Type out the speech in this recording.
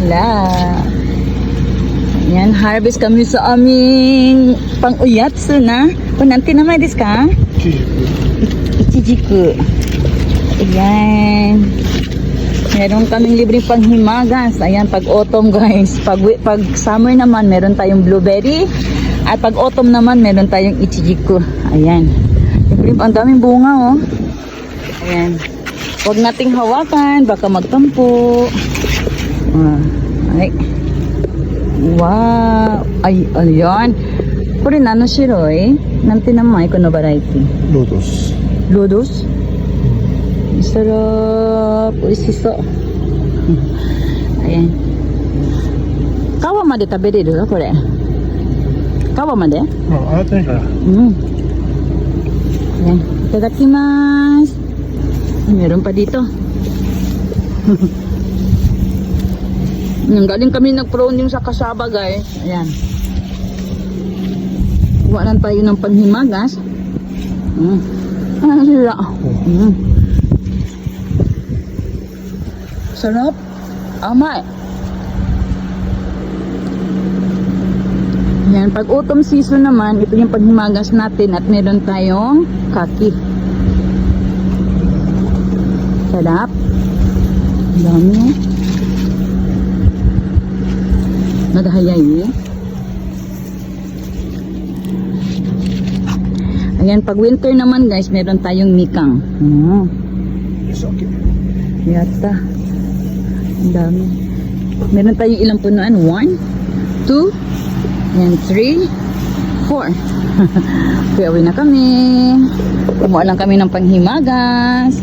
Wala. Yan, harvest kami sa aming pang-uyatsu na. Nanti naman desu ka? Ichijiku. Ayan. Meron kaming libreng panghimagas. Ayan, pag autumn guys. Pag summer naman, meron tayong blueberry. At pag autumn naman, meron tayong ichijiku. Ayan. Ang daming bunga oh. Ayan. Huwag nating hawakan, baka magtampo. Ay. Wow. Ay, ayan. Kore nano shiroi? Nanti namay ko no variety? Lotus. Lotus? Sarap. Oishiso. Ayan. Kawa made tabereru kore? Kawa made? Ate ka. Ayan. Itadakimasu. Meron pa dito. Galing kami nag-pruning sa kasaba guys. Ayan. Kuha lang tayo ng panhimagas. Sila. Sarap. Amay. Ayan. Pag autumn season naman, ito yung panhimagas natin at meron tayong kaki. Sarap. Ang dami. Nadahayay. Ayan, pag winter naman guys, meron tayong mikang. It's okay. Yata. Ang dami. Meron tayong ilang punuan? 1, 2, and 3, 4. Kaya uwi na kami. Kumuha lang kami ng panghimagas.